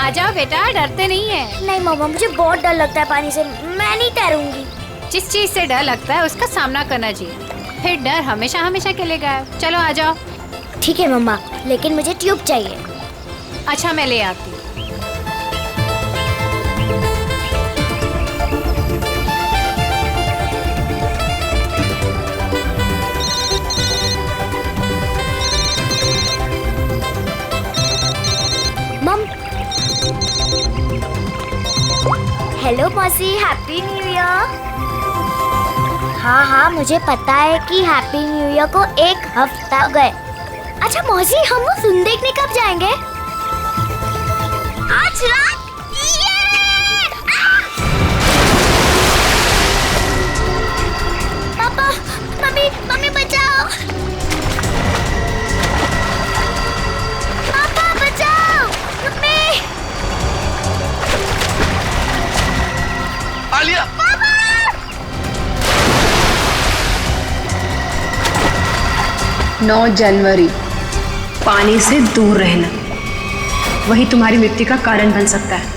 आ जाओ बेटा, डरते नहीं है। नहीं मम्मा, मुझे बहुत डर लगता है पानी से, मैं नहीं तैरूंगी। जिस चीज से डर लगता है उसका सामना करना चाहिए, फिर डर हमेशा हमेशा के लिए गायब। चलो आ जाओ। ठीक है मम्मा, लेकिन मुझे ट्यूब चाहिए। अच्छा मैं ले आती हूँ। हेलो मौसी, हैप्पी न्यू ईयर। हाँ, मुझे पता है कि हैप्पी न्यू ईयर को 1 हफ्ता हो गए। अच्छा मौसी, हम वो फिल्म देखने कब जाएंगे? आज रात। पापा, मम्मी बचाओ। पापा बचाओ, मम्मी। आलिया! 9 जनवरी, पानी से दूर रहना वही तुम्हारी मृत्यु का कारण बन सकता है।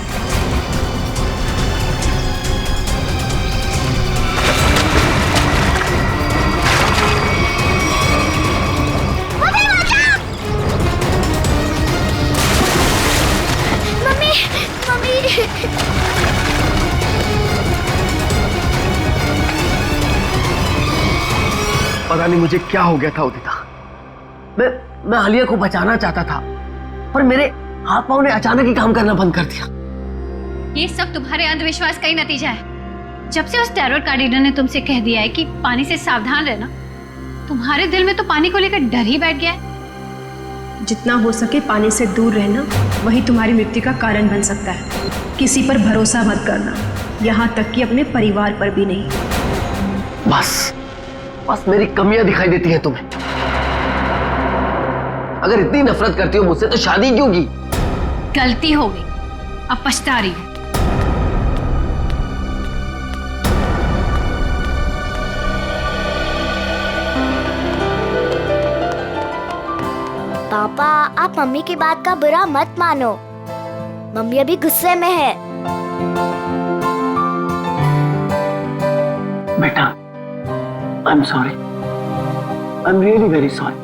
पता नहीं मुझे क्या हो गया था उदिता। मैं आलिया को बचाना चाहता था, पर मेरे हाथ पांव ने अचानक ही काम करना बंद कर दिया। ये सब तुम्हारे अंधविश्वास का ही नतीजा है। जब से उस टेरर कार्डिनर ने तुमसे कह दिया है कि पानी से सावधान रहना, तुम्हारे दिल में तो पानी को लेकर डर ही बैठ गया है। जितना हो सके पानी से दूर रहना वही तुम्हारी मृत्यु का कारण बन सकता है। किसी पर भरोसा मत करना, यहाँ तक कि अपने परिवार पर भी नहीं। बस मेरी कमियां दिखाई देती हैं तुम्हें। अगर इतनी नफरत करती हो मुझसे तो शादी क्यों की? गलती हो गई, अब पछता रही हूं। पापा, आप मम्मी की बात का बुरा मत मानो। मम्मी अभी गुस्से में है। बेटा, I'm sorry. I'm really very sorry.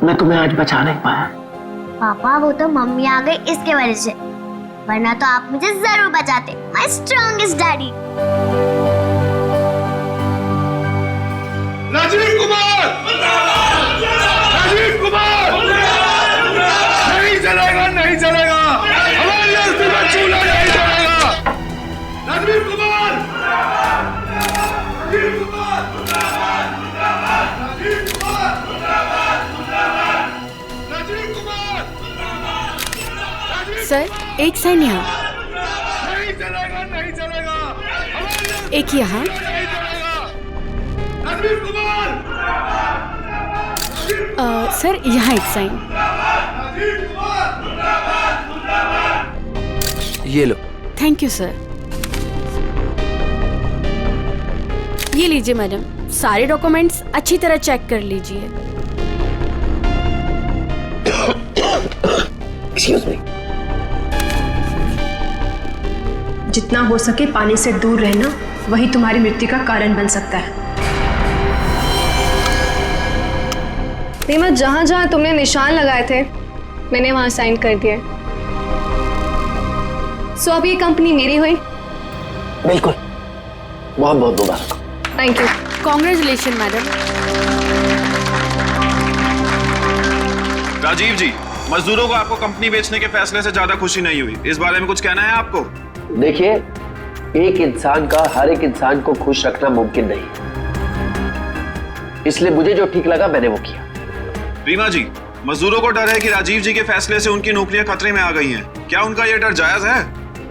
मैं तुम्हें आज बचा नहीं पाया। पापा, वो तो मम्मी आ गई इसके वजह से, वरना तो आप मुझे जरूर बचाते। My strongest daddy. Rajiv Kumar! Rajiv Kumar! नहीं चलेगा, नहीं चलेगा। हमारी अस्थि पर चूल्हा नहीं चलेगा। राजीव कुमार! राजीव कुमार! राजीव कुमार! राजीव कुमार! सर, एक साइन यहाँ। नहीं चलेगा, नहीं चलेगा। एक यहाँ। नहीं चलेगा। राजीव कुमार! सर, यहाँ एक साइन। ये लो। Thank you sir. ये लीजिए मैडम, सारे डॉक्यूमेंट्स अच्छी तरह चेक कर लीजिए। Excuse me. जितना हो सके पानी से दूर रहना वही तुम्हारी मृत्यु का कारण बन सकता है। रीमा, जहाँ जहाँ तुमने निशान लगाए थे मैंने वहाँ साइन कर दिए। सो अब ये कंपनी मेरी हुई। बिल्कुल, बहुत बहुत मुबारक। Thank you. Congratulation madam. Rajiv ji, मजदूरों को आपको कंपनी बेचने के फैसले से ज्यादा खुशी नहीं हुई, इस बारे में कुछ कहना है आपको? देखिए, एक इंसान का हर एक इंसान को खुश रखना मुमकिन नहीं, इसलिए मुझे जो ठीक लगा मैंने वो किया। रीमा जी, मजदूरों को डर है कि राजीव जी के फैसले से उनकी नौकरियां खतरे में आ गई हैं। क्या उनका ये डर जायज है?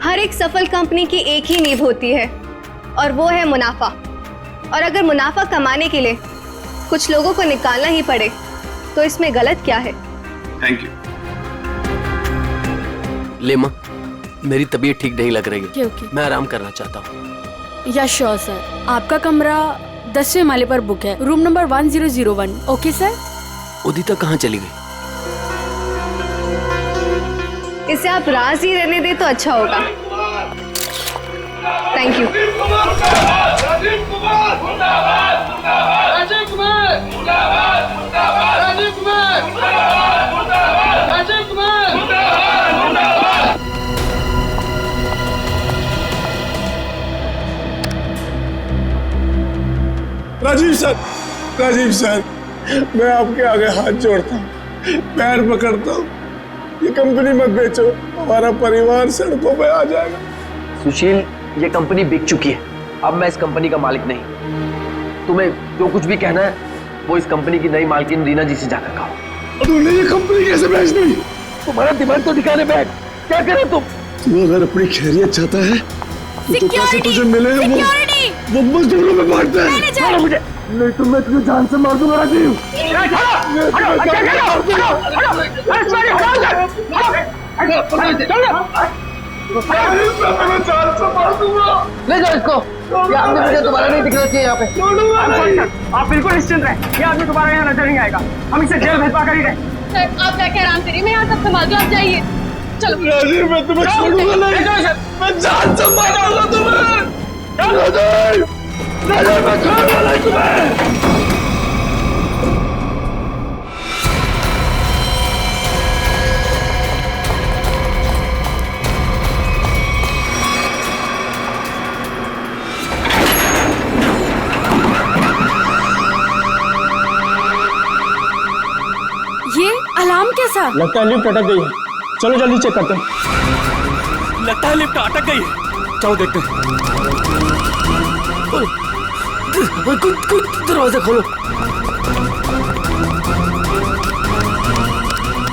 हर एक सफल कंपनी की एक ही नींव होती है और वो है मुनाफा। और अगर मुनाफा कमाने के लिए कुछ लोगों को निकालना ही पड़े तो इसमें गलत क्या है? Thank you. लेमा, मेरी तबीयत ठीक नहीं लग रही है। ओके। मैं आराम करना चाहता हूँ। या श्योर सर, आपका कमरा 10वें माले पर बुक है, room number 1001। Okay sir. Udita कहाँ चली गई? इसे आप राज ही रहने दें तो अच्छा होगा। Thank you. Rajiv Kumar Rajiv Kumar Rajiv Kumar Rajiv Kumar Rajiv sir, मैं आपके आगे हाथ जोड़ता हूँ, पैर पकड़ता हूँ, ये कंपनी मत बेचो, हमारा परिवार सड़कों पे आ जाएगा। सुशील, ये कंपनी बिक चुकी है, अब मैं इस कंपनी का मालिक नहीं। तुम्हें जो कुछ भी कहना है वो इस कंपनी की नई मालकिन रीना जी से जाकर कहो। तूने ये कंपनी कैसे बेच दी? तुम्हारा दिमाग तो दिखाने बैठ, क्या करे तुम? तू अगर अपनी खैरियत चाहता है तो पैसे तुझे मिले वो मजदूरों में बांटते हैं। मुझे नहीं तो मैं तुझे जान से मार दूंगा राजीव। ले जाओ इसको, ये आदमी मुझे दोबारा नहीं दिखना चाहिए यहाँ पे। आप बिल्कुल निश्चिंत रहें, ये आदमी दोबारा यहाँ नजर नहीं आएगा। हम इसे जेल भिजवा कर ही रहे। सर आप जाके आराम करिए, मैं यहाँ सब संभाल दूँ, आप जाइए। चलो राजीव, मैं तुम्हें छोड़ूंगा नहीं, मैं जान से मारूंगा तुम्हें। राजीव, राजीव, मैं छोड़ूंगा नहीं तुम्हें। ये अलार्म कैसा? लगता है लिफ्ट अटक गई है, चलो जल्दी चेक करते हैं। लगता है लिफ्ट अटक गई है, चलो देखते हैं। दरवाजा खोलो।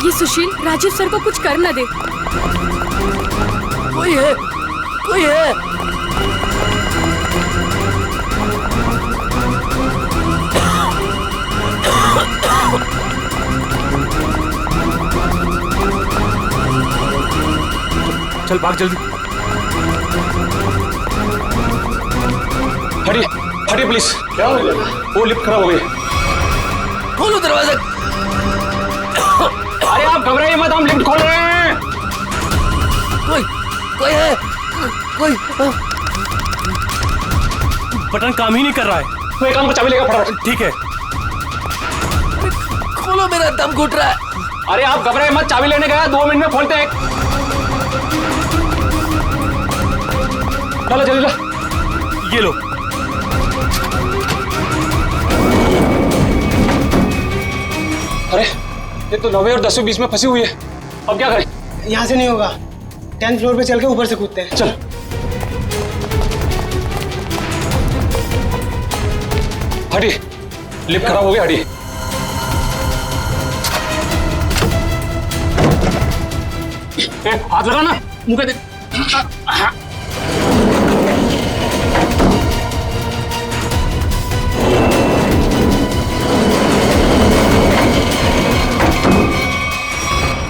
ये सुशील राजीव सर को कुछ कर न दे। कोई है, कोई है। चल भाग जल्दी। हटिए हटिए प्लीज। क्या हो गया? वो लिफ्ट खराब हो गई। खोलो दरवाजा। अरे आप घबराइए मत, हम लिफ्ट खोल रहे हैं। कोई है, कोई। बटन काम ही नहीं कर रहा है। तो एक काम को चाबी लेकर फटाफट। ठीक है, खोलो, मेरा दम घुट रहा है। अरे आप घबराइए मत, चाबी लेने गया, 2 मिनट में खोलते हैं। चलो जल्दी ला, ये लो। अरे ये तो 9वीं और 10वीं बीच में फंसी हुई है, अब क्या करें? यहाँ से नहीं होगा, 10th फ्लोर पे चल के ऊपर से कूदते हैं। चल। हटिए, लिफ्ट खराब हो गया, हटिए। हाथ लगा ना, मुंह पे दे।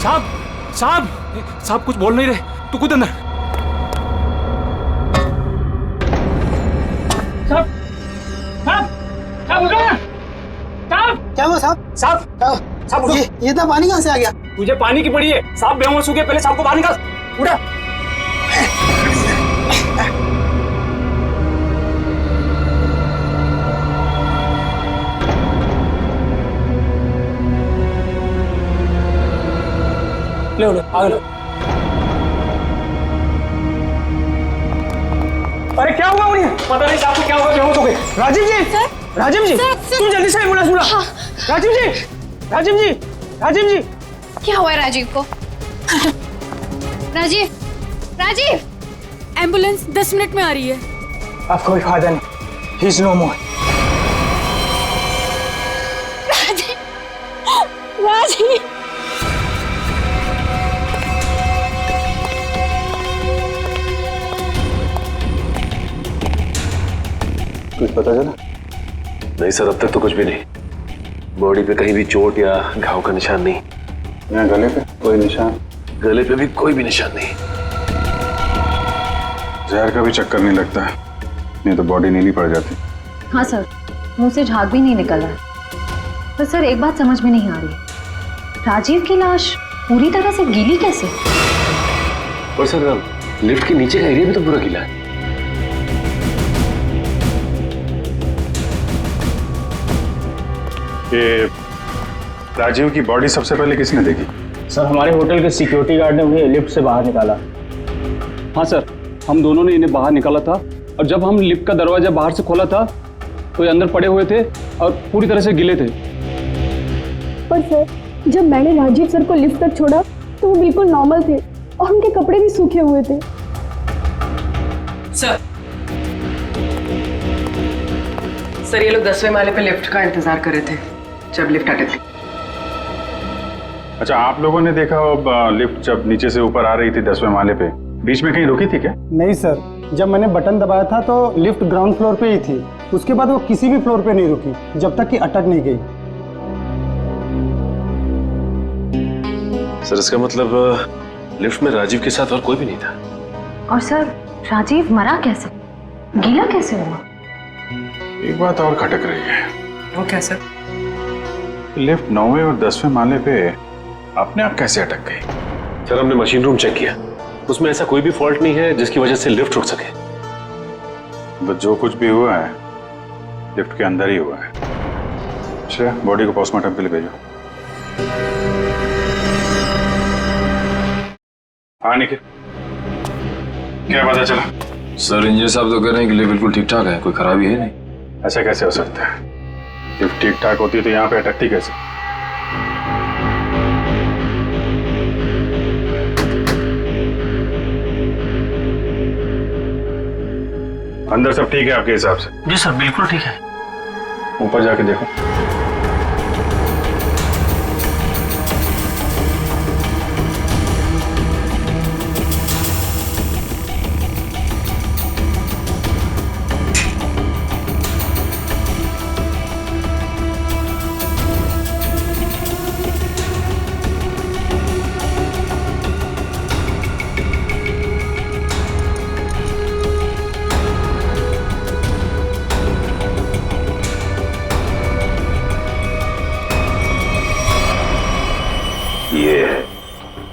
साहब साहब साहब कुछ बोल नहीं रहे, तू कूद अंदर। साहब साहब साहब उठो ना। साहब क्या हुआ साहब? साहब उठो। ये इतना पानी कहाँ से आ गया? तुझे पानी की पड़ी है, साहब बेहोश हो गए, पहले साहब को बाहर निकाल। उठा। लो लो आ लो। अरे क्या हुआ उन्हें? पता नहीं साहब को क्या हुआ, बेहोश हो गए। राजीव जी, राजीव जी, तुम जल्दी से एम्बुलेंस बुला। राजीव जी, राजीव जी, राजीव जी। क्या हुआ है राजीव को? राजीव, राजीव। एम्बुलेंस 10 मिनट में आ रही है। अब कोई फायदा नहीं, ही इज नो मोर। राजीव, राजीव। कुछ पता चला? नहीं सर, अब तक तो कुछ भी नहीं। बॉडी पे कहीं भी चोट या घाव का निशान नहीं। यहाँ गले पे कोई निशान? गले पे भी कोई भी निशान नहीं। जहर का भी चक्कर नहीं लगता है, नहीं तो बॉडी नीली पड़ जाती। हाँ सर, मुंह से झाग भी नहीं निकल रहा है। पर सर एक बात समझ में नहीं आ रही, राजीव की लाश पूरी तरह से गीली कैसे? और सर लिफ्ट के नीचे का एरिया भी तो पूरा गीला है। ये राजीव की बॉडी सबसे पहले किसने देखी? सर हमारे होटल के सिक्योरिटी गार्ड ने उन्हें लिफ्ट से बाहर निकाला। हाँ सर, हम दोनों ने इन्हें बाहर निकाला था और जब हम लिफ्ट का दरवाजा बाहर से खोला था तो ये अंदर पड़े हुए थे और पूरी तरह से गिले थे। पर सर, जब मैंने राजीव सर को लिफ्ट तक छोड़ा तो वो बिल्कुल नॉर्मल थे और उनके कपड़े भी सूखे हुए थे। सर ये लोग 10वें माले पे लिफ्ट का इंतजार कर रहे थे जब लिफ्ट अटक गई। अच्छा, आप लोगों ने देखा लिफ्ट जब नीचे से ऊपर आ रही थी 10वें माले पे, बीच में कहीं रुकी थी क्या? नहीं सर, जब मैंने बटन दबाया था तो लिफ्ट ग्राउंड फ्लोर पे ही थी। उसके बाद वो किसी भी फ्लोर पे नहीं रुकी जब तक कि अटक नहीं गई। सर इसका मतलब लिफ्ट में राजीव के साथ और कोई भी नहीं था। और सर, राजीव मरा कैसे, गीला कैसे हुआ? एक बात और खटक रही है। वो क्या सर? लिफ्ट 9वें और 10वें माले पे अपने आप कैसे अटक गई? सर हमने मशीन रूम चेक किया, उसमें ऐसा कोई भी फॉल्ट नहीं है जिसकी वजह से लिफ्ट रुक सके। तो जो कुछ भी हुआ है लिफ्ट के अंदर ही हुआ है। अच्छा, बॉडी को पोस्टमार्टम के लिए भेजो। हाँ निखिल, क्या पता चला? सर इंजीनियर साहब तो कह रहे हैं कि लिफ्ट बिल्कुल ठीक ठाक है, कोई खराबी है नहीं। ऐसा कैसे हो सकता है? लिफ्ट ठीक ठाक होती तो यहाँ पे अटकती कैसे? अंदर सब ठीक है आपके हिसाब से? जी सर, बिल्कुल ठीक है। ऊपर जाके देखो।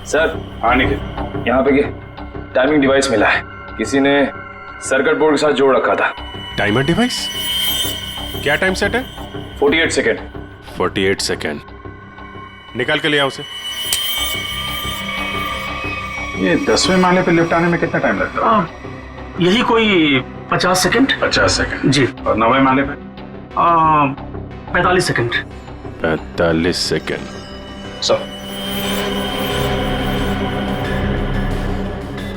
सर हाँ निखिल, यहाँ पे टाइमिंग डिवाइस मिला है, किसी ने सर्किट बोर्ड के साथ जोड़ रखा था। Timer device? क्या टाइम सेट है? 48 सेकेंड। 48 सेकेंड। निकाल के ले आओ उसे। ये 10वें माले पे लिफ्ट आने में कितना टाइम लगता है? यही कोई 50 सेकंड। 50 सेकेंड जी। और 9वें माले पे? 45 सेकंड। 45 सेकेंड। सर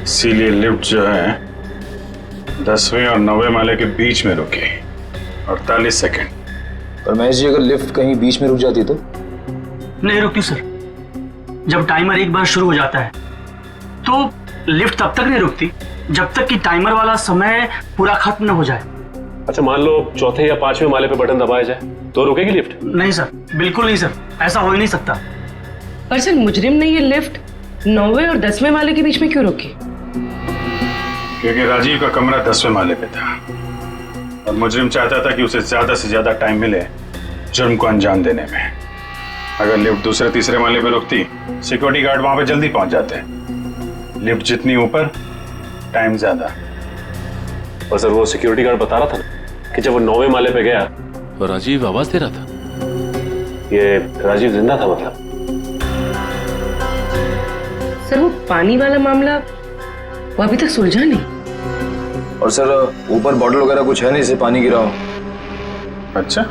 इसीलिए लिफ्ट जो है 10वें और 9वें माले के बीच में रुकी 48 सेकेंड। पर महेश जी, अगर लिफ्ट कहीं बीच में रुक जाती तो? नहीं रुकती सर। जब टाइमर एक बार शुरू हो जाता है तो लिफ्ट तब तक नहीं रुकती जब तक कि टाइमर वाला समय पूरा खत्म न हो जाए। अच्छा, मान लो चौथे या 5वें माले पे बटन दबाया जाए तो रुकेगी लिफ्ट? नहीं सर, बिल्कुल नहीं सर, ऐसा हो ही नहीं सकता। पर सर मुजरिम ने ये लिफ्ट 9वें और 10वें माले के बीच में क्यों रोकी? क्योंकि राजीव का कमरा 10वें माले पे था और मुजरिम चाहता था कि उसे ज्यादा से ज्यादा टाइम मिले जुर्म को अंजाम देने में। अगर लिफ्ट दूसरे तीसरे माले पे रुकती, सिक्योरिटी गार्ड वहां पे जल्दी पहुंच जाते। लिफ्ट जितनी ऊपर, टाइम ज्यादा। और सर वो सिक्योरिटी गार्ड बता रहा था ना कि जब वो 9वें माले पे गया तो राजीव आवाज दे रहा था। ये राजीव जिंदा था मतलब? सर वो पानी वाला मामला वो अभी तक सुलझा नहीं। और सर ऊपर बॉटल वगैरह कुछ है नहीं, इसे पानी गिरा हो। अच्छा,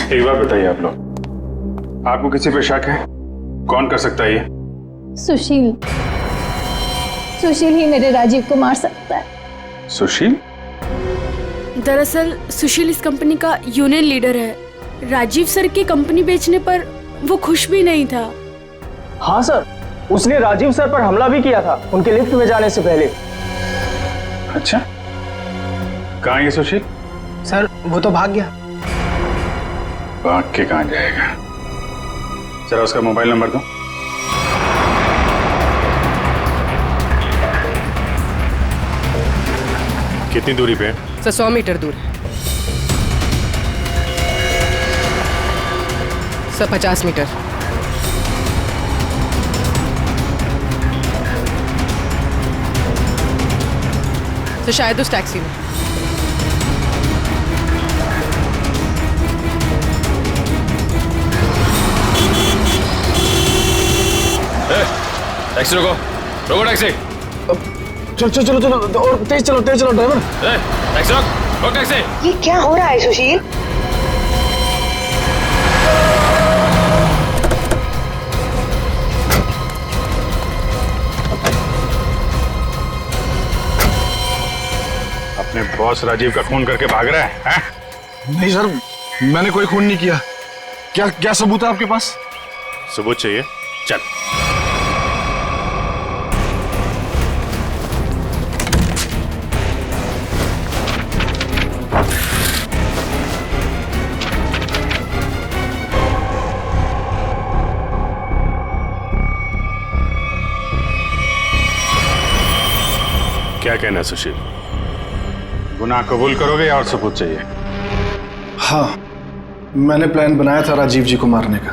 एक बात बताइए आप लोग, आपको किसी पे शक है? कौन कर सकता है ये? सुशील। सुशील ही मेरे राजीव को मार सकता है। सुशील? दरअसल सुशील इस कंपनी का यूनियन लीडर है। राजीव सर की कंपनी बेचने पर वो खुश भी नहीं था। हाँ सर, उसने राजीव सर पर हमला भी किया था उनके लिफ्ट में जाने से पहले। अच्छा, कहाँ ये सुशील? सर वो तो भाग गया। भाग के कहाँ जाएगा? जरा उसका मोबाइल नंबर दो। कितनी दूरी पे है? सर 100 मीटर दूर है। Sir 50 metre. तो शायद उस टैक्सी में। टैक्सी रोको, रोको टैक्सी। चलो चलो चलो चलो और तेज चलो ड्राइवर। टैक्सी रोक टैक्सी। ये क्या हो रहा है सुशील? अपने बॉस राजीव का खून करके भाग रहा है? नहीं सर, मैंने कोई खून नहीं किया। क्या क्या सबूत है आपके पास? सबूत चाहिए? चल। क्या कहना है सुशील? गुनाह कबूल करोगे या और सबूत चाहिए? हाँ, मैंने प्लान बनाया था राजीव जी को मारने का।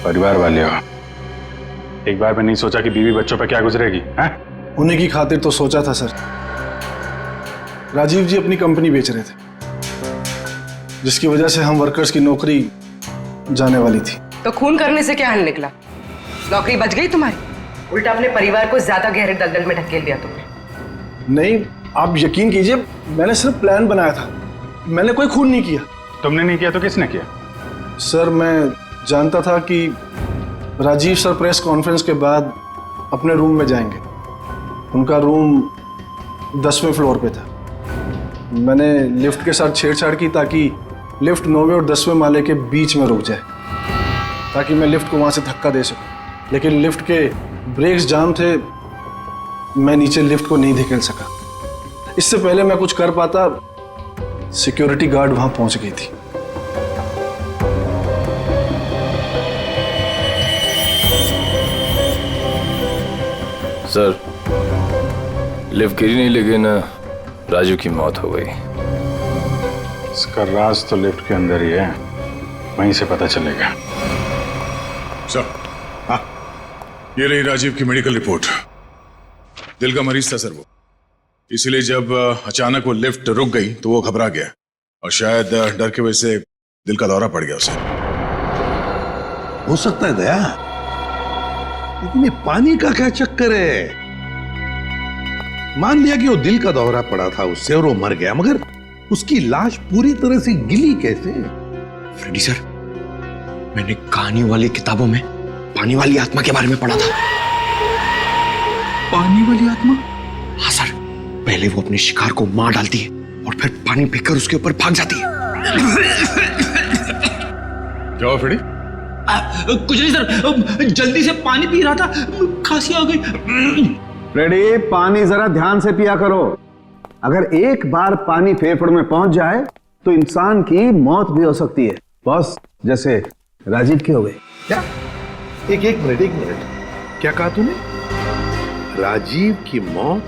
परिवार वाले हो, एक बार में नहीं सोचा कि बीवी बच्चों पर क्या गुजरेगी? हैं? उन्हीं की खातिर तो सोचा था सर। राजीव जी अपनी कंपनी बेच रहे थे, जिसकी वजह से हम वर्कर्स की नौकरी जाने वाली थी। तो खून करने से क्या हल निकला? नौकरी बच गई तुम्हारी, उल्टा अपने परिवार को ज्यादा गहरे दलदल में ढकेल दिया तुमने। नहीं, आप यकीन कीजिए, मैंने सिर्फ प्लान बनाया था, मैंने कोई खून नहीं किया। तुमने नहीं किया तो किसने किया? सर, मैं जानता था कि राजीव सर प्रेस कॉन्फ्रेंस के बाद अपने रूम में जाएंगे। उनका रूम 10वें फ्लोर पे था। मैंने लिफ्ट के साथ छेड़छाड़ की ताकि लिफ्ट 9वें और 10वें माले के बीच में रुक जाए, ताकि मैं लिफ्ट को वहाँ से धक्का दे सकूं। लेकिन लिफ्ट के ब्रेक्स जाम थे, मैं नीचे लिफ्ट को नहीं धकेल सका। इससे पहले मैं कुछ कर पाता, सिक्योरिटी गार्ड वहाँ पहुँच गई थी। सर, लिफ्ट गिरी नहीं, लेकिन राजू की मौत हो गई। इसका राज तो लिफ्ट के अंदर ही है, वहीं से पता चलेगा। सर, हाँ, ये रही राजीव की मेडिकल रिपोर्ट। दिल का मरीज था सर वो, इसलिए जब अचानक वो लिफ्ट रुक गई तो वो घबरा गया और शायद डर की वजह से दिल का दौरा पड़ गया उसे। हो सकता है दया, लेकिन ये पानी का क्या चक्कर है? मान लिया कि वो दिल का दौरा पड़ा था उससे और वो मर गया, मगर उसकी लाश पूरी तरह से गिली कैसे? फ्रेडी सर, मैंने कहानी वाली किताबों में पानी वाली आत्मा के बारे में पढ़ा था। पानी वाली आत्मा? हाँ सर, पहले वो अपने शिकार को मार डालती है और फिर पानी फेंककर उसके ऊपर भाग जाती है। क्या हुआ फ्रेडी? कुछ नहीं सर, जल्दी से पानी पी रहा था, खांसी आ गई। फ्रेडी, पानी जरा ध्यान से पिया करो। अगर एक बार पानी फेफड़ों में पहुंच जाए तो इंसान की मौत भी हो सकती है, बॉस, जैसे राजीव की हो गई। क्या? एक मिनट, क्या कहा तूने? राजीव की मौत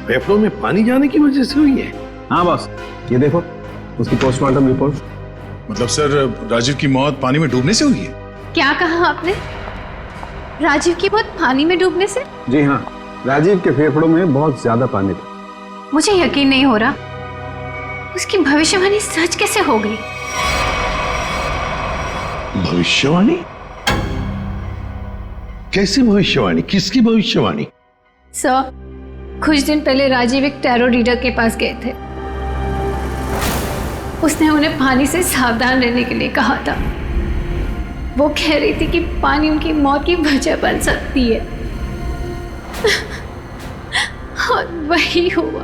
फेफड़ों में पानी जाने की वजह से हुई है? हाँ बॉस, ये देखो उसकी पोस्टमार्टम रिपोर्ट। मतलब सर, राजीव की मौत पानी में डूबने से हुई है? क्या कहा आपने? राजीव की मौत पानी में डूबने से? जी हाँ, राजीव के फेफड़ों में बहुत ज्यादा पानी था। मुझे यकीन नहीं हो रहा, उसकी भविष्यवाणी सच कैसे हो गई? भविष्यवाणी? कैसी भविष्यवाणी? किसकी भविष्यवाणी? सर, कुछ दिन पहले राजीव एक टैरो रीडर के पास गए थे। उसने उन्हें पानी से सावधान रहने के लिए कहा था। वो कह रही थी कि पानी उनकी मौत की वजह बन सकती है। और वही हुआ।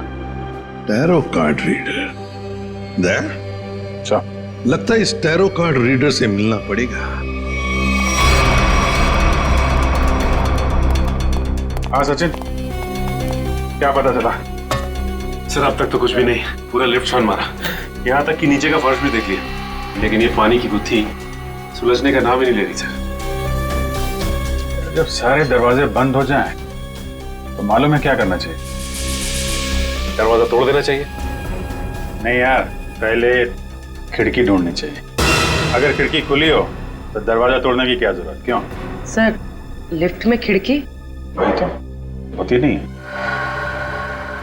Tarot card reader? लगता है इस टैरो कार्ड रीडर से मिलना पड़ेगा। हाँ सचिन, क्या पता चला? सर, अब तक तो कुछ भी नहीं, पूरा लिफ्ट छान मारा, यहाँ तक कि नीचे का फर्श भी देख लिया, लेकिन ये पानी की गुत्थी सुलझने का नाम ही नहीं ले रही सर। जब सारे दरवाजे बंद हो जाएं, तो मालूम है क्या करना चाहिए? दरवाजा तोड़ देना चाहिए? नहीं यार, पहले खिड़की ढूंढनी चाहिए। अगर खिड़की खुली हो तो दरवाजा तोड़ने की क्या जरूरत, क्यों? सर, लिफ्ट में खिड़की वही तो होती नहीं है।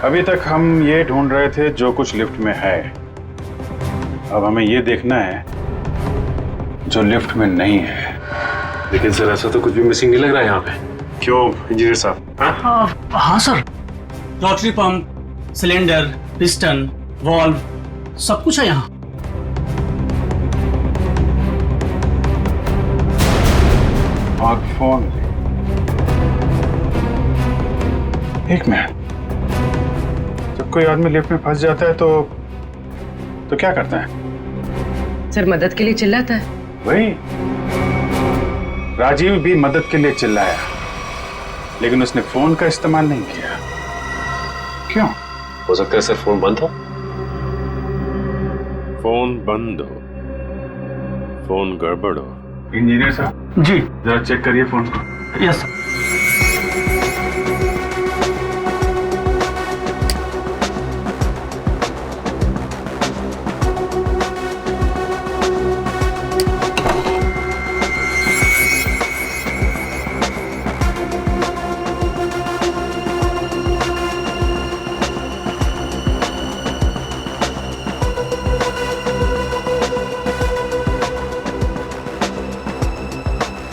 अभी तक हम ये ढूंढ रहे थे जो कुछ लिफ्ट में है, अब हमें ये देखना है जो लिफ्ट में नहीं है। लेकिन सर ऐसा तो कुछ भी मिसिंग नहीं लग रहा है यहाँ पे। क्यों इंजीनियर साहब? हाँ sir, rotary pump, cylinder, piston, valve, सब कुछ है यहाँ। और फोन। एक मिनट, जब कोई आदमी लिफ्ट में फंस जाता है तो क्या करता है? सर, मदद के लिए चिल्लाता है। वही, राजीव भी मदद के लिए चिल्लाया, लेकिन उसने फोन का इस्तेमाल नहीं किया। क्यों? हो सकता है सर फोन बंद हो। फोन बंद हो, फोन गड़बड़ हो। इंजीनियर साहब जी, जरा चेक करिए फोन को। यस।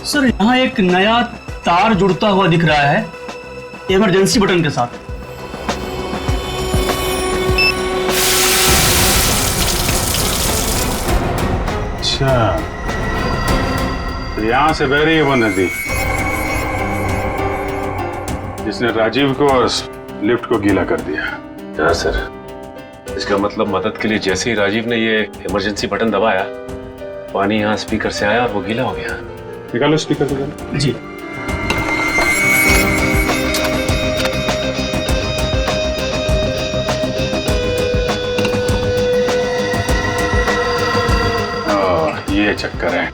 सर, यहाँ एक नया तार जुड़ता हुआ दिख रहा है इमरजेंसी बटन के साथ। अच्छा, तो यहाँ से बह रही है वो नदी जिसने राजीव को और लिफ्ट को गीला कर दिया। हाँ सर, इसका मतलब मदद के लिए जैसे ही राजीव ने ये इमरजेंसी बटन दबाया, पानी यहाँ स्पीकर से आया और वो गीला हो गया। निकालो स्पीकर को। जी। ये चक्कर है।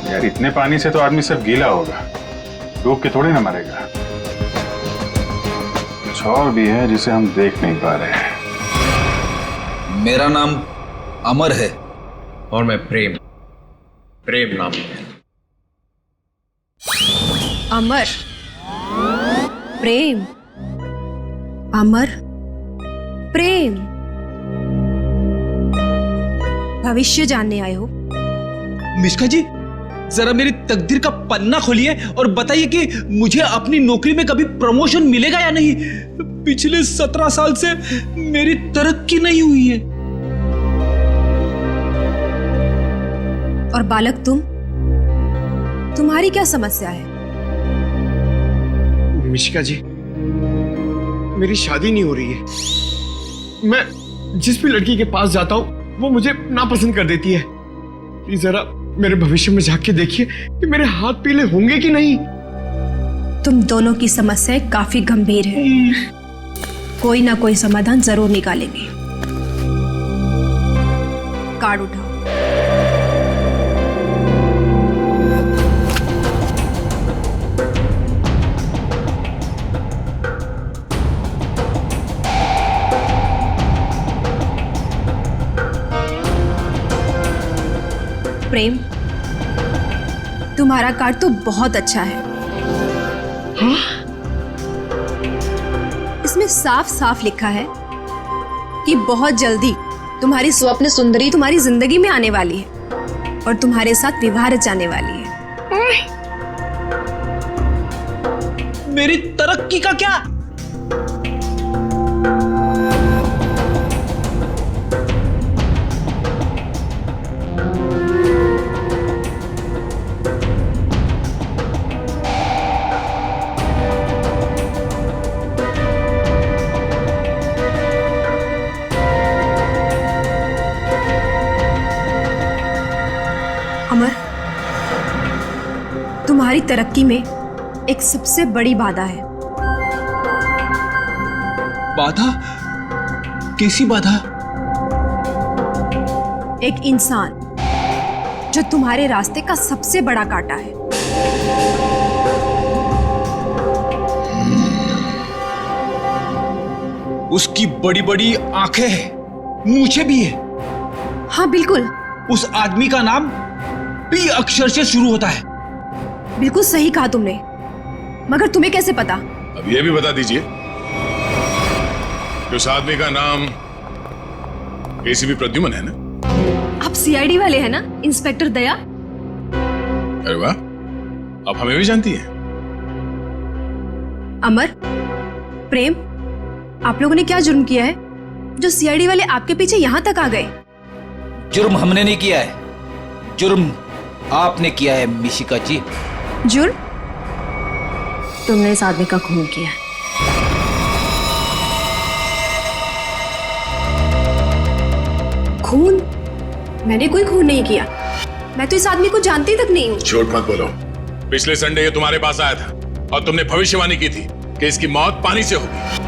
यार, इतने पानी से तो आदमी सब गीला होगा, डूब के थोड़ी ना मरेगा। कुछ और भी है जिसे हम देख नहीं पा रहे हैं। मेरा नाम अमर है और मैं प्रेम नाम है। अमर, प्रेम, अमर, प्रेम। भविष्य जानने आए हो? मिश्का जी, जरा मेरी तकदीर का पन्ना खोलिए और बताइए कि मुझे अपनी नौकरी में कभी प्रमोशन मिलेगा या नहीं। पिछले 17 साल से मेरी तरक्की नहीं हुई है। और बालक, तुम्हारी क्या समस्या है? मिशिका जी, मेरी शादी नहीं हो रही है। मैं जिस भी लड़की के पास जाता हूँ वो मुझे नापसंद कर देती है। प्लीज जरा मेरे भविष्य में झांक के देखिए कि मेरे हाथ पीले होंगे कि नहीं। तुम दोनों की समस्याएं काफी गंभीर है, कोई ना कोई समाधान जरूर निकालेंगे। कार्ड उठाओ। प्रेम, तुम्हारा कार्ड तो बहुत अच्छा है। हाँ? इसमें साफ साफ लिखा है कि बहुत जल्दी तुम्हारी स्वप्न सुंदरी तुम्हारी जिंदगी में आने वाली है और तुम्हारे साथ विवाह रचाने वाली है। मेरी तरक्की का क्या? अमर, तुम्हारी तरक्की में एक सबसे बड़ी बाधा है। बाधा? कैसी बाधा? एक इंसान जो तुम्हारे रास्ते का सबसे बड़ा कांटा है। उसकी बड़ी बड़ी आंखें हैं, मूछें भी है। हाँ बिल्कुल। उस आदमी का नाम पी अक्षर से शुरू होता है। बिल्कुल सही कहा तुमने, मगर तुम्हें कैसे पता? अब ये भी बता दीजिए कि उस आदमी का नाम एसीपी प्रद्युमन है ना? आप सीआईडी वाले हैं ना, इंस्पेक्टर दया? अरे वाह, आप हमें भी जानती हैं। अमर, प्रेम, आप लोगों ने क्या जुर्म किया है जो सीआईडी वाले आपके पीछे यहां तक आ गए? जुर्म हमने नहीं किया है, जुर्म आपने किया है मिशिका जी। जुर्म? तुमने इस आदमी का खून किया है। खून? मैंने कोई खून नहीं किया। मैं तो इस आदमी को जानती तक नहीं हूँ। झूठ मत बोलो। पिछले संडे ये तुम्हारे पास आया था और तुमने भविष्यवाणी की थी कि इसकी मौत पानी से होगी,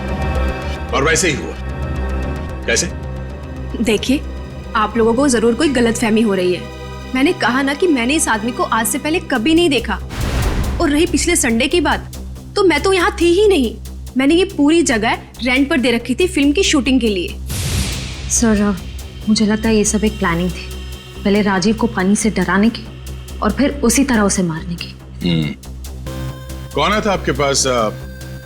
और वैसे ही हुआ। कैसे? देखिए, आप लोगों को जरूर कोई गलतफहमी हो रही है। मैंने कहा ना कि मैंने इस आदमी को आज से पहले कभी नहीं देखा। और रही पिछले संडे की बात, तो मैं तो यहाँ थी ही नहीं। मैंने ये पूरी जगह रेंट पर दे रखी थी फिल्म की शूटिंग के लिए। सर, मुझे लगता है ये सब एक प्लानिंग थी, पहले राजीव को पानी से डराने की और फिर उसी तरह उसे मारने की। कौन आया था आपके पास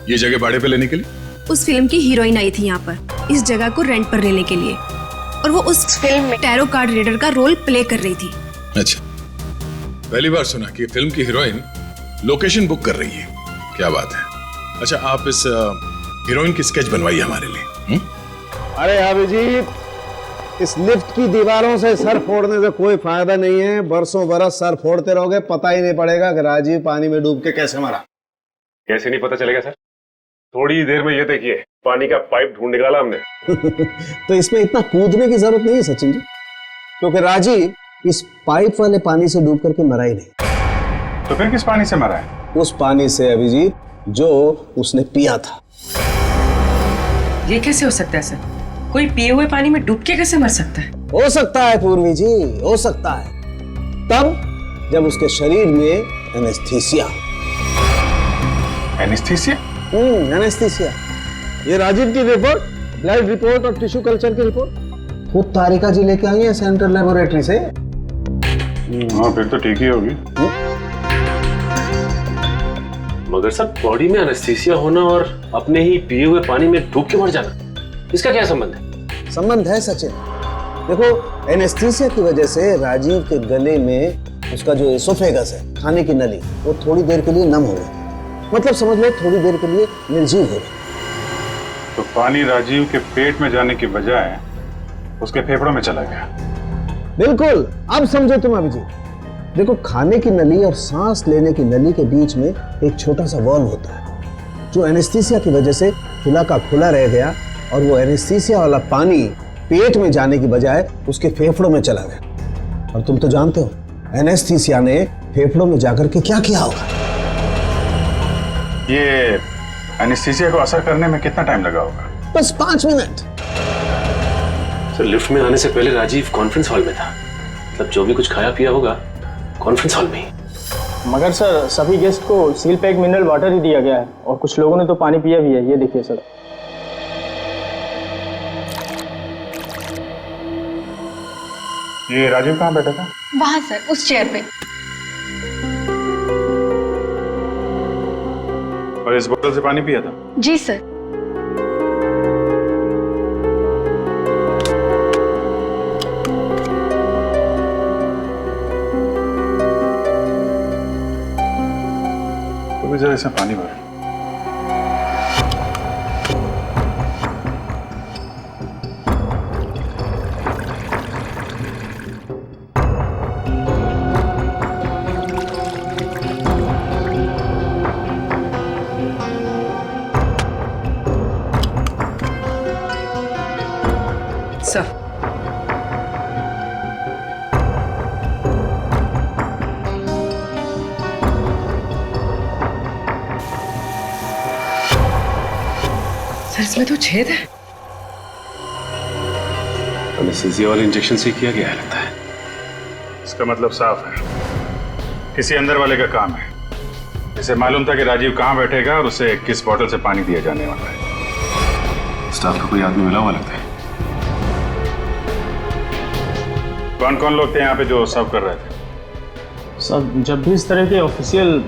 ये जगह भाड़े पे लेने के लिए? उस फिल्म की हीरोइन आई थी यहाँ पर इस जगह को रेंट पर लेने के लिए, और वो उस फिल्म में टैरो कार्ड रीडर का रोल प्ले कर रही थी। अच्छा, पहली बार सुना कि फिल्म की हीरोइन लोकेशन बुक कर रही है। क्या बात है। अच्छा, आप इस हीरोइन की स्केच बनवाइए हमारे लिए। अरे अभिजीत, इस लिफ्ट की दीवारों से सर फोड़ने से कोई फायदा नहीं है। बरसों बरस सर फोड़ते रहोगे, पता ही नहीं पड़ेगा कि राजीव पानी में डूब के कैसे मरा। कैसे नहीं पता चलेगा सर? थोड़ी देर में ये देखिए, पानी का पाइप ढूंढ निकाला हमने। तो इसमें इतना कूदने की जरूरत नहीं है सचिन जी, क्योंकि राजीव इस पाइप वाले पानी से डूब करके मरा ही नहीं। तो फिर किस पानी से मरा है? उस पानी से अभिजीत जो उसने पिया था। ये कैसे हो सकता है सर? कोई पिए हुए पानी में डूब के कैसे मर सकता है? हो सकता है पूर्वी जी, हो सकता है, तब जब उसके शरीर में एनेस्थीसिया। एनेस्थीसिया? एनेस्थीसिया। ये राजीव की रिपोर्ट, ब्लड रिपोर्ट और टिश्यू कल्चर की रिपोर्ट खुद तारिका जी लेके आई है सेंट्रल लेबोरेटरी से। हाँ, फिर तो ठीक ही होगी। मगर सर, बॉडी में एनेस्थीसिया होना और अपने ही पिए हुए पानी में डूब के मर जाना, इसका क्या संबंध है? संबंध है सचिन। देखो, एनेस्थीसिया की वजह से राजीव के गले में उसका जो एसोफेगस है, खाने की नली, वो थोड़ी देर के लिए नम हो गई। मतलब समझ लो थोड़ी देर के लिए निर्जीव हो गई। तो पानी राजीव के पेट में जाने की बजाय उसके फेफड़ों में चला गया। बिल्कुल, अब समझो तुम अभिजीत। देखो, खाने की नली और सांस लेने की नली के बीच में एक छोटा सा वॉल्व होता है, जो एनेस्थीसिया की वजह से खुला का खुला रह गया, और वो एनेस्थीसिया वाला पानी पेट में जाने की बजाय उसके फेफड़ों में चला गया। और तुम तो जानते हो एनेस्थीसिया ने फेफड़ों में जाकर के क्या किया होगा। ये एनेस्थीसिया को असर करने में कितना टाइम लगा होगा? बस 5 मिनट। सर, लिफ्ट में आने से पहले राजीव कॉन्फ्रेंस हॉल में था, मतलब जो भी कुछ खाया पिया होगा कॉन्फ्रेंस हॉल में ही। मगर सर, सभी गेस्ट को सील पैक मिनरल वाटर ही दिया गया है, और कुछ लोगों ने तो पानी पिया भी है। ये देखिए सर। ये राजीव कहाँ बैठा था? वहां सर, उस चेयर पे। और इस बोतल से पानी पिया था? जी सर। तो जरा इसमें पानी भर। सर, इसमें तो छेद है। एनेस्थीसिया वाले इंजेक्शन से किया गया है लगता है। इसका मतलब साफ है, किसी अंदर वाले का काम है। इसे मालूम था कि राजीव कहाँ बैठेगा और उसे किस बोतल से पानी दिया जाने वाला है। स्टाफ का कोई आदमी मिला हुआ लगता है। कौन कौन लोग थे यहाँ पे जो सर्व कर रहे थे? सर जब भी इस तरह के ऑफिशियल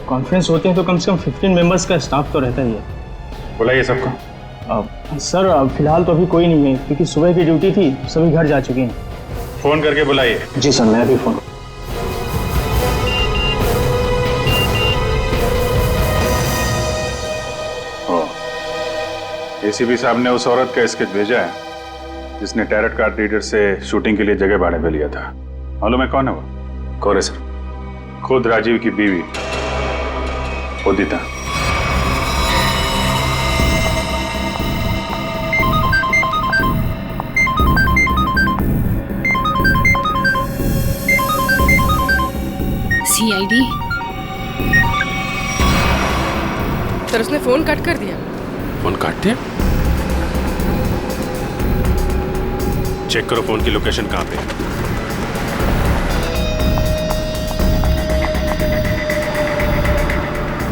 कॉन्फ्रेंस होते हैं तो कम से कम 15 मेंबर्स का स्टाफ तो रहता ही है। बुलाइए सबको। सर फिलहाल तो अभी कोई नहीं है क्योंकि सुबह की ड्यूटी थी, सभी घर जा चुके हैं। फोन करके बुलाइए। जी सर, मैं अभी फोन। एसीपी साहब ने उस औरत का स्केच भेजा है जिसने टैरट कार्ड रीडर से शूटिंग के लिए जगह भाड़े पे लिया था। मालूम है कौन है वो? कौन है सर? खुद राजीव की बीवी उदिता। सीआईडी। सर उसने फोन कट कर दिया। फोन काट दिया? चेक करो फोन की लोकेशन कहाँ पे है।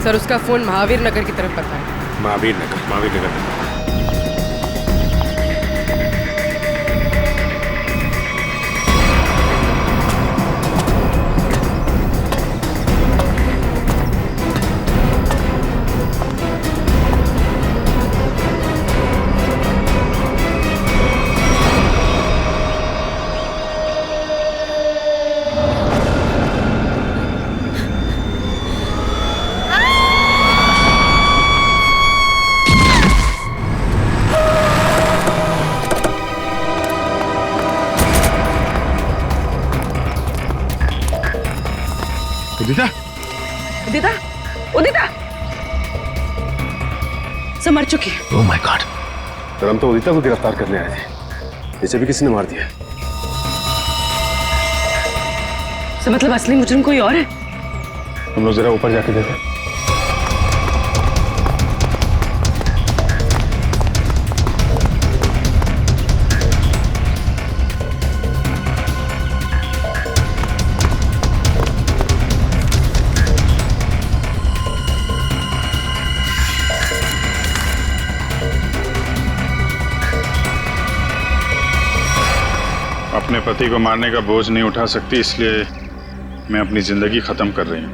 सर उसका फोन महावीर नगर की तरफ पता है। महावीर नगर। उदिता, उदिता, उदिता सब मर चुकी है। Oh my God. सर हम तो उदिता को गिरफ्तार करने आए थे, इसे भी किसी ने मार दिया। सर मतलब असली मुजरिम कोई और है? हम लोग जरा ऊपर जाके देखें। अपने पति को मारने का बोझ नहीं उठा सकती, इसलिए मैं अपनी जिंदगी खत्म कर रही हूँ।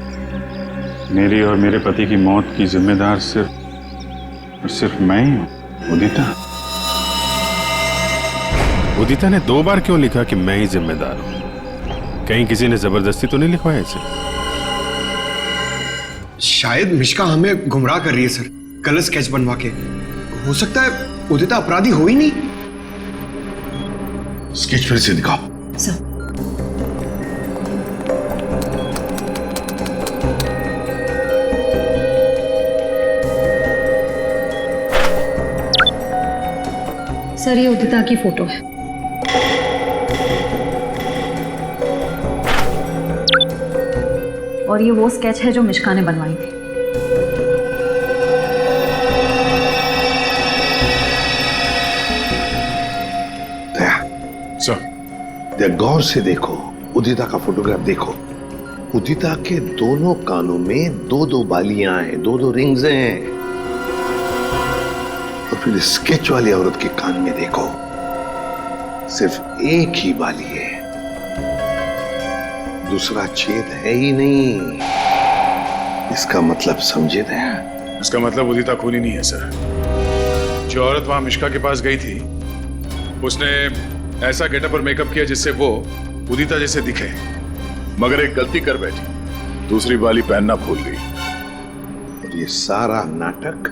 मेरी और मेरे पति की मौत की जिम्मेदार सिर्फ मैं ही हूँ। उदिता ने 2 बार क्यों लिखा कि मैं ही जिम्मेदार हूं? कहीं किसी ने जबरदस्ती तो नहीं लिखवाया इसे? शायद मिश्का हमें गुमराह कर रही है सर, गलत स्केच बनवा के। हो सकता है उदिता अपराधी हो ही नहीं। स्केच फिर से दिखाओ। सर सर ये उदिता की फोटो है। और ये वो स्केच है जो मिश्का ने बनवाई थी। सर गौर से देखो, उदिता का फोटोग्राफ देखो। उदिता के दोनों कानों में 2-2 बालियां हैं, 2-2 रिंग्स हैं। और फिर स्केच वाली औरत के कान में देखो, सिर्फ एक ही बाली है, दूसरा छेद है ही नहीं। इसका मतलब समझे दया? इसका मतलब उदिता खूनी नहीं है सर। जो औरत वहां मिश्का के पास गई थी उसने ऐसा गेटअप और मेकअप किया जिससे वो उदिता जैसे दिखे, मगर एक गलती कर बैठी, दूसरी बाली पहनना भूल गई। और ये सारा नाटक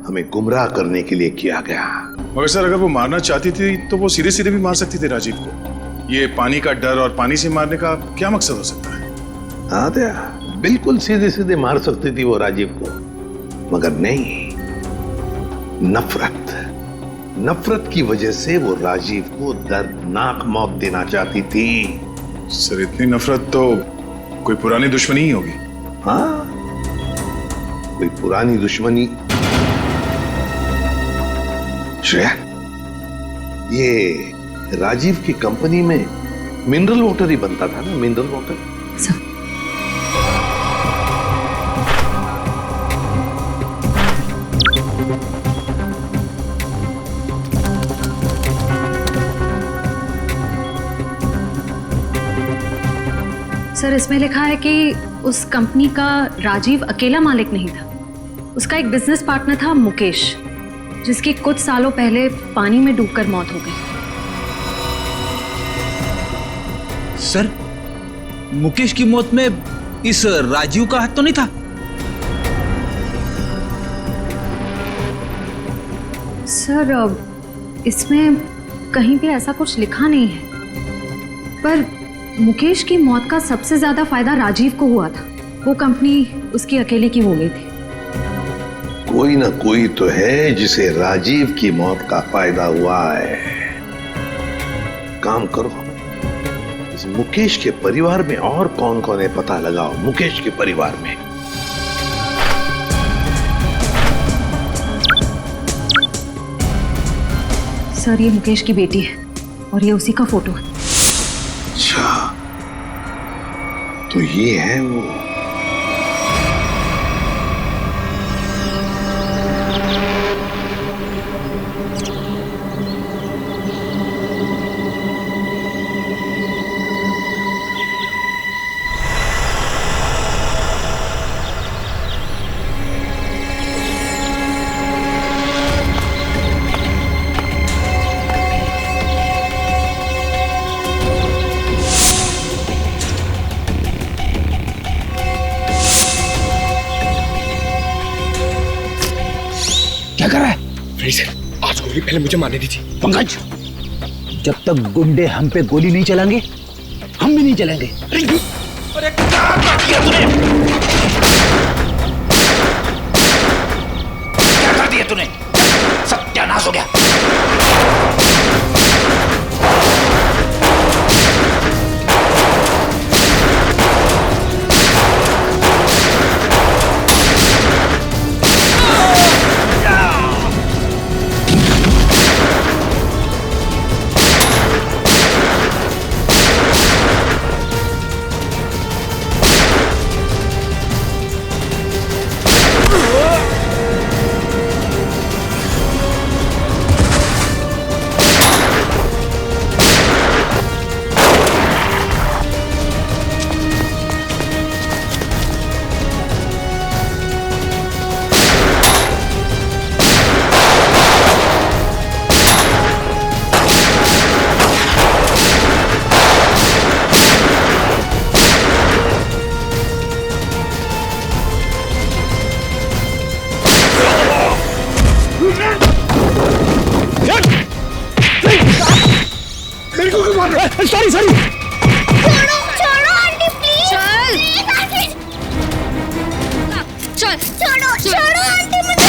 हमें गुमराह करने के लिए किया गया। मगर सर अगर वो मारना चाहती थी तो वो सीधे सीधे भी मार सकती थी राजीव को। ये पानी का डर और पानी से मारने का क्या मकसद हो सकता है? हाँ दया, बिल्कुल सीधे सीधे मार सकती थी वो राजीव को, मगर नहीं, नफरत की वजह से वो राजीव को दर्दनाक मौत देना चाहती थी। सर इतनी नफरत तो कोई पुरानी दुश्मनी ही होगी। हाँ, कोई पुरानी दुश्मनी। श्रेया, ये राजीव की कंपनी में मिनरल वाटर ही बनता था ना, मिनरल वाटर। सर इसमें लिखा है कि उस कंपनी का राजीव अकेला मालिक नहीं था। उसका एक बिजनेस पार्टनर था मुकेश, जिसकी कुछ सालों पहले पानी में डूबकर मौत हो गई। सर, मुकेश की मौत में इस राजीव का हाथ तो नहीं था? सर इसमें कहीं भी ऐसा कुछ लिखा नहीं है, पर मुकेश की मौत का सबसे ज्यादा फायदा राजीव को हुआ था। वो कंपनी उसकी अकेले की हो गई थी। कोई ना कोई तो है जिसे राजीव की मौत का फायदा हुआ है। काम करो, इस मुकेश के परिवार में और कौन कौन है पता लगाओ। मुकेश के परिवार में सर ये मुकेश की बेटी है और ये उसी का फोटो है। अच्छा, तो ये है वो। क्या कर रहा है? आज गोली पहले मुझे मारने दीजिए। पंकज, जब तक गुंडे हम पे गोली नहीं चलाएंगे, हम भी नहीं चलेंगे। अरे क्या किया तूने? क्या कर दिया तूने? सत्यानाश हो गया। Sorry sorry. छोड़ो आंटी प्लीज। चल छोड़ो छोड़ो आंटी मुझे।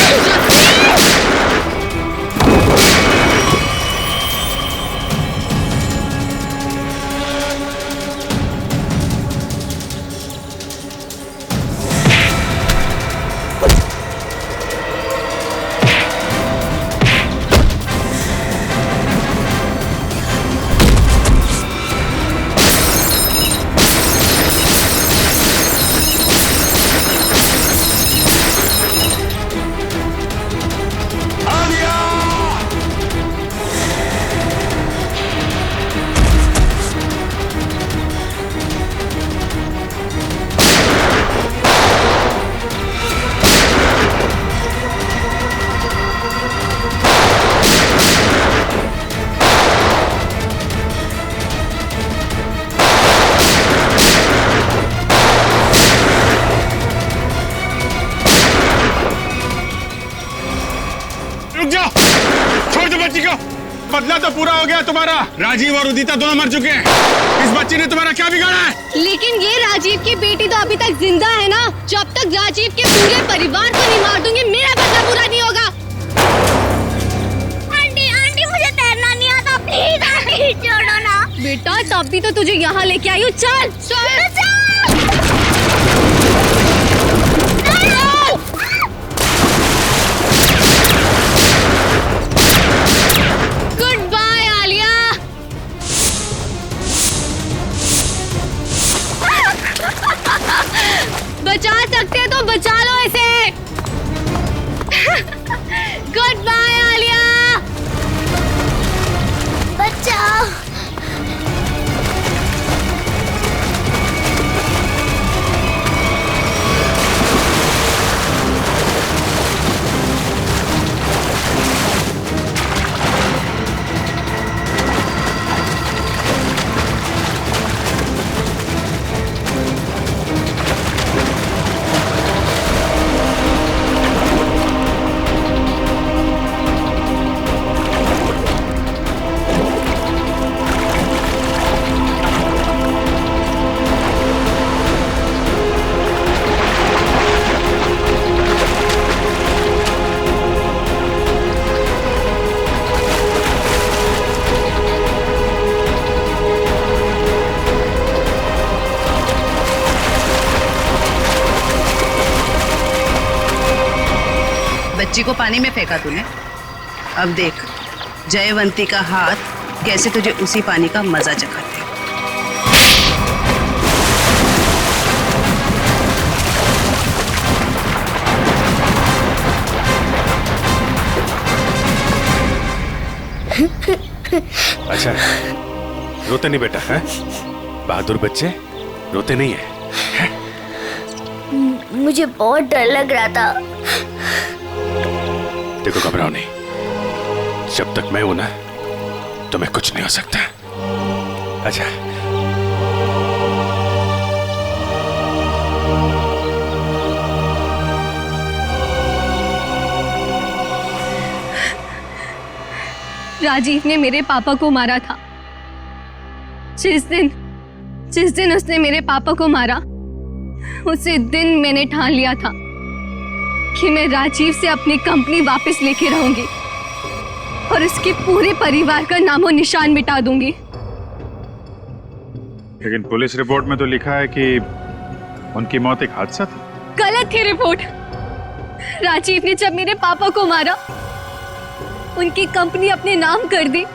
बदला तो पूरा हो गया तुम्हारा। राजीव और उदिता दोनों मर चुके हैं। इस बच्ची ने तुम्हारा क्या बिगाड़ा है? लेकिन ये राजीव की बेटी तो अभी तक जिंदा है ना। जब तक राजीव के पूरे परिवार को नहीं मार दूंगी, मेरा बदला पूरा नहीं होगा। आंटी आंटी मुझे तैरना नहीं आता, प्लीज आंटी छोड़ो ना। बेटा तब भी तो तुझे यहाँ लेके आई हूँ। चल चल गुड बाय आलिया। बचा सकते तो बचा लो इसे। Good bye Alia. बचाओ। बच्ची को पानी में फेंका तूने। अब देख जयवंती का हाथ कैसे तुझे उसी पानी का मजा चखाते। अच्छा रोते नहीं बेटा है? बहादुर बच्चे रोते नहीं है? मुझे बहुत डर लग रहा था। देखो घबराओ नहीं, जब तक मैं हूं ना तुम्हें कुछ नहीं हो सकता। अच्छा राजीव ने मेरे पापा को मारा था। जिस दिन उसने मेरे पापा को मारा, उसी दिन मैंने ठान लिया था कि मैं राजीव से अपनी कंपनी वापस लेके रहूंगी और उसके पूरे परिवार का नामो निशान मिटा दूंगी। लेकिन पुलिस रिपोर्ट में तो लिखा है कि उनकी मौत एक हादसा थी। गलत थी रिपोर्ट। राजीव ने जब मेरे पापा को मारा, उनकी कंपनी अपने नाम कर दी।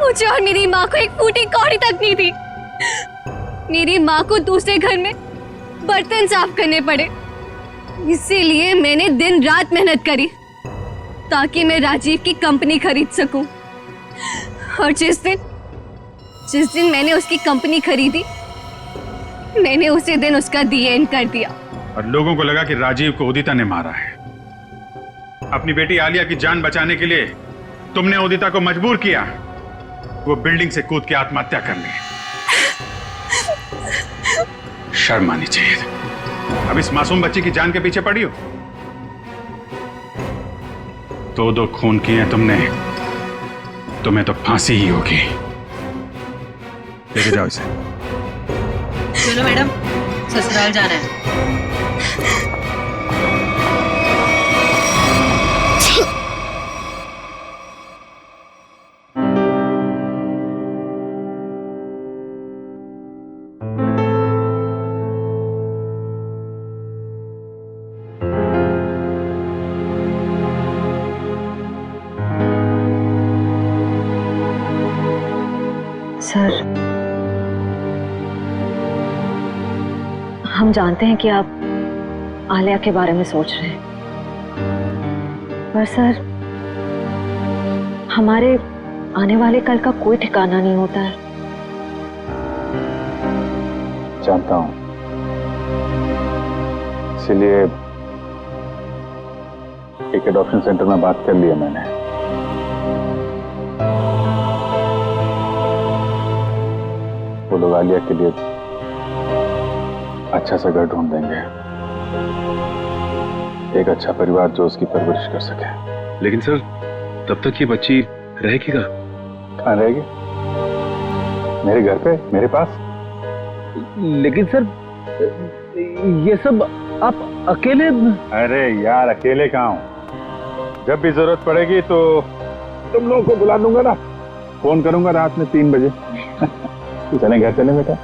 मुझे और मेरी माँ को एक फूटी कौड़ी तक नहीं दी। मेरी माँ को दूसरे घर में बर्तन साफ करने पड़े। इसीलिए मैंने दिन रात मेहनत करी ताकि मैं राजीव की कंपनी खरीद सकूं। और जिस दिन मैंने उसकी कंपनी खरीदी, मैंने उसी दिन उसका दी एंड कर दिया। और लोगों को लगा कि राजीव को उदिता ने मारा है। अपनी बेटी आलिया की जान बचाने के लिए तुमने उदिता को मजबूर किया वो बिल्डिंग से कूद के आत्महत्या करने। शर्म आनी चाहिए। अब इस मासूम बच्ची की जान के पीछे पड़ी हो। दो खून किए तुमने, तुम्हें तो फांसी ही होगी। लेके जाओ इसे। चलो मैडम, ससुराल जाना है। सर, हम जानते हैं कि आप आलिया के बारे में सोच रहे हैं, पर सर हमारे आने वाले कल का कोई ठिकाना नहीं होता है। जानता हूं, इसीलिए एक एडॉप्शन सेंटर में बात कर ली है मैंने। वो लोग आलिया के लिए अच्छा सा घर ढूंढ देंगे, एक अच्छा परिवार जो उसकी परवरिश कर सके। लेकिन सर तब तक ये बच्ची रहेगी कहाँ रहेगी? मेरे घर पे, मेरे पास। लेकिन सर ये सब आप अकेले? अरे यार अकेले कहाँ हूँ, जब भी जरूरत पड़ेगी तो तुम लोगों को बुला लूंगा ना। फोन करूंगा रात में 3 बजे। चलें घर चलें बेटा।